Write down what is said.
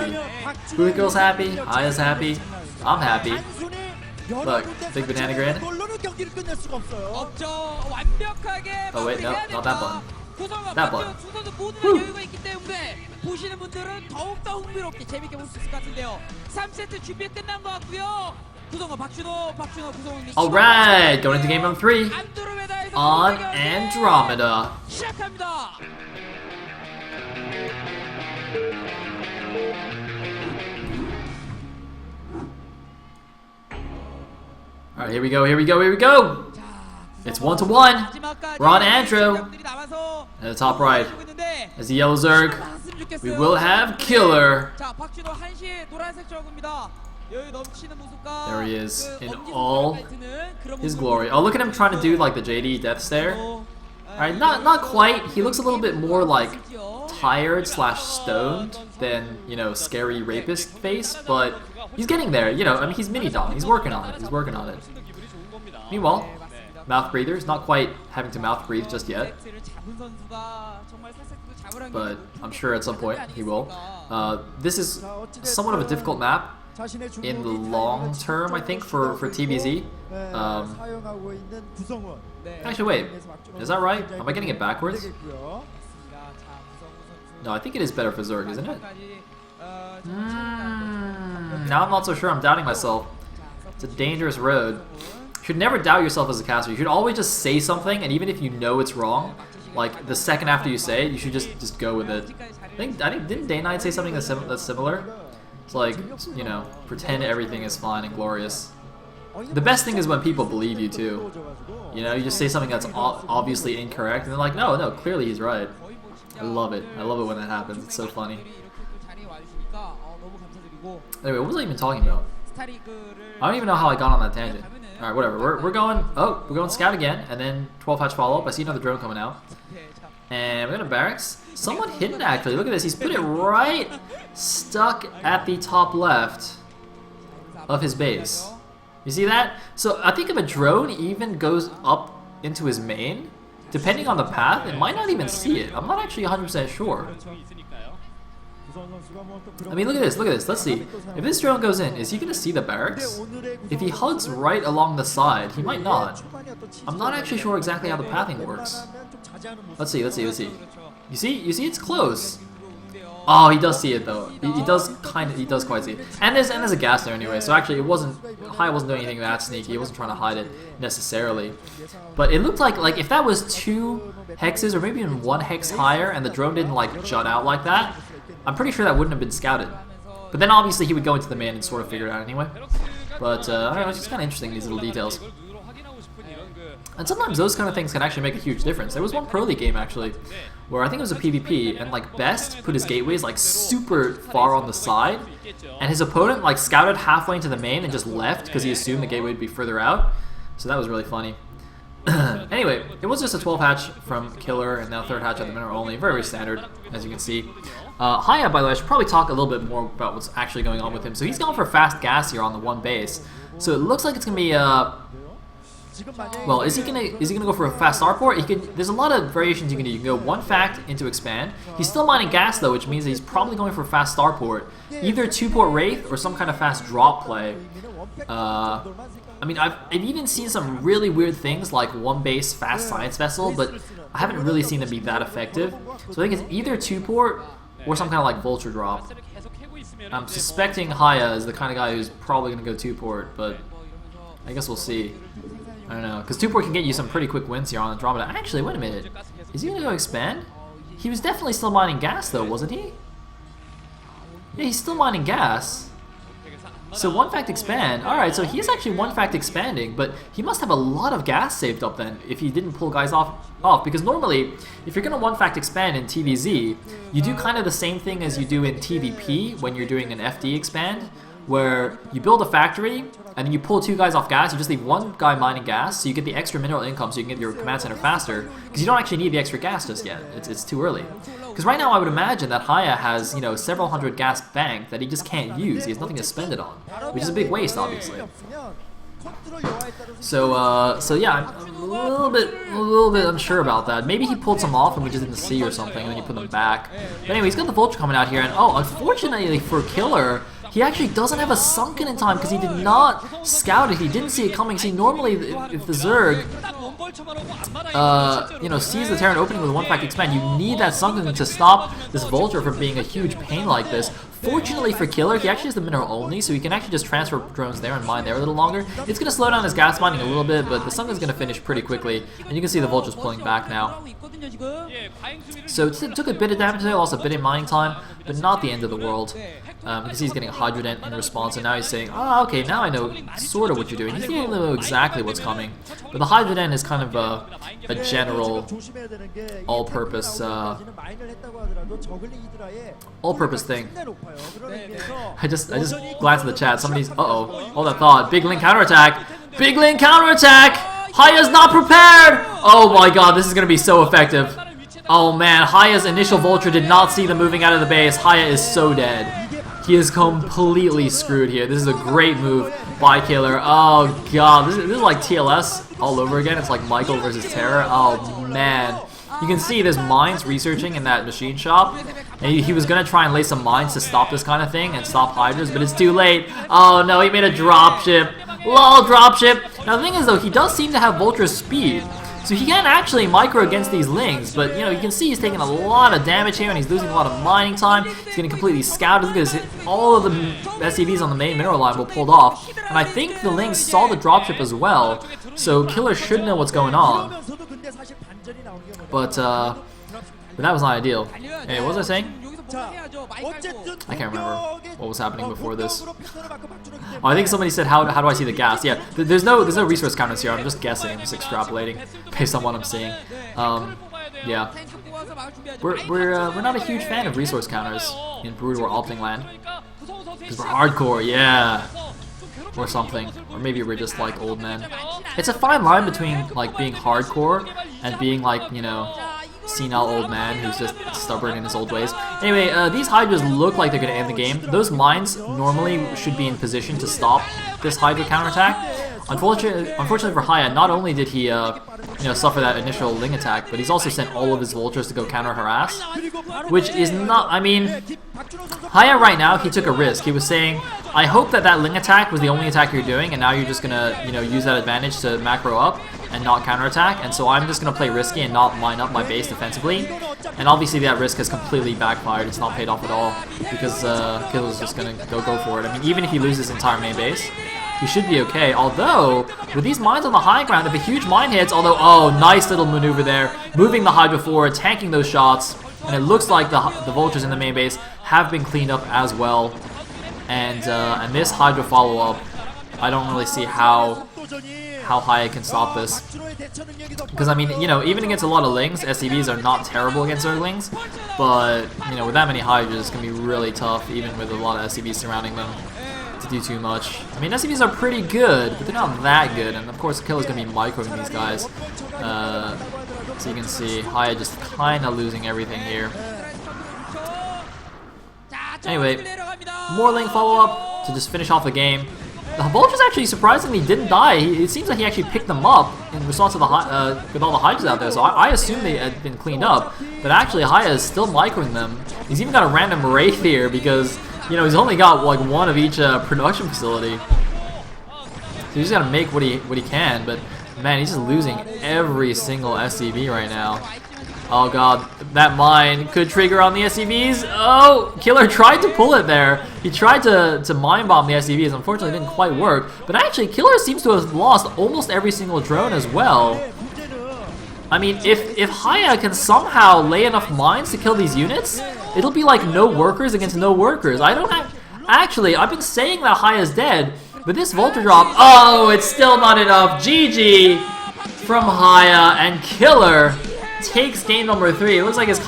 happy. Bootgirl's happy. Hiya's happy. I'm happy. Look, big banana grin. Oh wait, no, not that button. That button. Woo. 보시는 분들은 더욱더 흥미롭게 재밌게 볼 수 있을 것 같은데요. 3세트 준비 끝난 것 같고요. 구성원 박준호 구성원님. Alright, going into game number 3 on Andromeda. 시작합니다. Alright, here we go, here we go, here we go! It's 1-1. We're on Andro. At the top right. As the yellow Zerg, we will have Killer. There he is in all his glory. Oh, look at him trying to do like the JD death stare. Alright, not quite. He looks a little bit more like tired / stoned than, you know, scary rapist face, but he's getting there. You know, I mean, he's mini Dom. He's working on it. He's working on it. Meanwhile, mouth breathers, not quite having to mouth breathe just yet, but I'm sure at some point he will. This is somewhat of a difficult map in the long term, I think, for TVZ. Actually, wait, is that right? Am I getting it backwards? No, I think it is better for Zerg, isn't it? Now I'm not so sure. I'm doubting myself. It's a dangerous road. You should never doubt yourself as a caster. You should always just say something, and even if you know it's wrong, like the second after you say it, you should just go with it. I think didn't Day9 say something that's similar? It's like, you know, pretend everything is fine and glorious. The best thing is when people believe you too. You know, you just say something that's obviously incorrect, and they're like, no, clearly he's right. I love it. I love it when that happens. It's so funny. Anyway, what was I even talking about? I don't even know how I got on that tangent. Alright, whatever. We're going scout again, and then 12 hatch follow up. I see another drone coming out. And we're going to barracks. Somewhat hidden actually. Look at this. He's put it right stuck at the top left of his base. You see that? So I think if a drone even goes up into his main, depending on the path, it might not even see it. I'm not actually 100% sure. I mean, look at this, let's see. If this drone goes in, is he going to see the barracks? If he hugs right along the side, he might not. I'm not actually sure exactly how the pathing works. Let's see. You see it's close. Oh, he does see it though. He does quite see it. And there's a gas there anyway, so actually Hiya wasn't doing anything that sneaky. He wasn't trying to hide it necessarily. But it looked like if that was 2 hexes or maybe even 1 hex higher and the drone didn't like jut out like that, I'm pretty sure that wouldn't have been scouted. But then obviously he would go into the man and sort of figure it out anyway. But I don't know, it's just kind of interesting, these little details. And sometimes those kind of things can actually make a huge difference. There was one Pro League game actually, where I think it was a PvP, and like Best put his gateways like super far on the side, and his opponent like scouted halfway into the main and just left because he assumed the gateway would be further out. So that was really funny. Anyway, it was just a 12 hatch from Killer, and now 3rd hatch at the mineral only. Very, very standard, as you can see. Hiya, by the way, I should probably talk a little bit more about what's actually going on with him. So he's going for fast gas here on the 1 base. So it looks like it's going to be, well, is he gonna go for a fast starport? There's a lot of variations you can do. You can go 1 fact into expand. He's still mining gas though, which means that he's probably going for a fast starport. Either 2-port Wraith or some kind of fast drop play. I mean, I've even seen some really weird things like 1 base fast science vessel, but I haven't really seen them be that effective. So I think it's either 2-port or some kind of like vulture drop. I'm suspecting Hiya is the kind of guy who's probably gonna go 2-port, but I guess we'll see. I don't know, because 2-port can get you some pretty quick wins here on Andromeda. Actually, wait a minute. Is he going to go expand? He was definitely still mining gas, though, wasn't he? Yeah, he's still mining gas. So 1 fact expand. Alright, so he's actually 1 fact expanding, but he must have a lot of gas saved up then if he didn't pull guys off. Because normally, if you're going to 1 fact expand in TVZ, you do kind of the same thing as you do in TVP when you're doing an FD expand, where you build a factory and then you pull 2 guys off gas. You just leave 1 guy mining gas, so you get the extra mineral income, so you can get your command center faster, because you don't actually need the extra gas just yet. It's too early. Because right now I would imagine that Hiya has, you know, several hundred gas banked that he just can't use. He has nothing to spend it on, which is a big waste, obviously. So yeah, I'm a little bit unsure about that. Maybe he pulled some off and we just didn't see or something, and then he put them back. But anyway, he's got the Vulture coming out here, and oh, unfortunately for Killer, he actually doesn't have a sunken in time because he did not scout it. He didn't see it coming. See, normally if the Zerg, you know, sees the Terran opening with one fact expand, you need that sunken to stop this Vulture from being a huge pain like this. Fortunately for Killer, he actually has the mineral only, so he can actually just transfer drones there and mine there a little longer. It's going to slow down his gas mining a little bit, but the sunken's going to finish pretty quickly, and you can see the Vulture's pulling back now. So it took a bit of damage there, lost a bit of mining time, but not the end of the world. You can see he's getting a Hydro Dent in response, and now he's saying, oh, okay, now I know sort of what you're doing. He doesn't know exactly what's coming, but the Hydro Dent is kind of a general all-purpose thing. I just glanced at the chat. Somebody's hold that thought. Big Link counterattack. Big Link counterattack. Hiya's not prepared. Oh my god, this is gonna be so effective. Oh man, Hiya's initial Vulture did not see them moving out of the base. Hiya is so dead. He is completely screwed here. This is a great move by Killer. Oh god, this is like TLS all over again. It's like Michael versus Terror. Oh man. You can see there's mines researching in that machine shop, and he was gonna try and lay some mines to stop this kind of thing and stop Hydras, but it's too late. Oh no, he made a dropship. Lol, dropship. Now the thing is though, he does seem to have Vulture speed, so he can actually micro against these Lings, but you know, you can see he's taking a lot of damage here and he's losing a lot of mining time. He's getting completely scouted. Look at this, all of the SCVs on the main mineral line were pulled off, and I think the Lings saw the dropship as well, so Killer should know what's going on. But that was not ideal. Hey, what was I saying? I can't remember what was happening before this. Oh, I think somebody said, how do I see the gas? Yeah, there's no resource counters here. I'm just guessing. I'm just extrapolating based on what I'm seeing. Yeah, we're not a huge fan of resource counters in Brood War Alping Land because we're hardcore. Yeah. Or something, or maybe we're just like old men. It's a fine line between like being hardcore and being like, you know, senile old man who's just stubborn in his old ways. Anyway, these Hydras look like they're gonna end the game. Those mines normally should be in position to stop this Hydra counterattack. Unfortunately for Hiya, not only did he you know, suffer that initial Ling attack, but he's also sent all of his Vultures to go counter harass, which is not, I mean, Hiya right now, he took a risk. He was saying, I hope that Ling attack was the only attack you're doing, and now you're just gonna, you know, use that advantage to macro up and not counterattack, and so I'm just gonna play risky and not mine up my base defensively. And obviously that risk has completely backfired. It's not paid off at all, because Killer's just gonna go for it. I mean, even if he loses his entire main base, he should be okay. Although, with these mines on the high ground, if a huge mine hits, although, oh, nice little maneuver there, moving the Hydra forward, tanking those shots, and it looks like the Vultures in the main base have been cleaned up as well. And this Hydra follow-up, I don't really see how Hiya can stop this. Because, I mean, you know, even against a lot of Lings, SCVs are not terrible against Zerglings, but, you know, with that many Hydras, it's going to be really tough, even with a lot of SCVs surrounding them, to do too much. I mean, SCVs are pretty good, but they're not that good, and of course Killer's going to be microing these guys. So you can see Hiya just kind of losing everything here. Anyway, more Ling follow-up to just finish off the game. The Vultures actually surprisingly didn't die. It seems like he actually picked them up in response to the with all the Hydras out there, so I assume they had been cleaned up, but actually Hiya is still microing them. He's even got a random Wraith here because, you know, he's only got like one of each production facility. So he's got to make what he can, but man, he's just losing every single SCV right now. Oh god, that mine could trigger on the SCVs. Oh, Killer tried to pull it there. He tried to mine bomb the SCVs. Unfortunately, it didn't quite work. But actually, Killer seems to have lost almost every single drone as well. I mean, if Hiya can somehow lay enough mines to kill these units, it'll be like no workers against no workers. I don't have... Actually, I've been saying that Hiya's dead, but this Vulture drop... Oh, it's still not enough. GG from Hiya, and Killer takes game number 3. It looks like his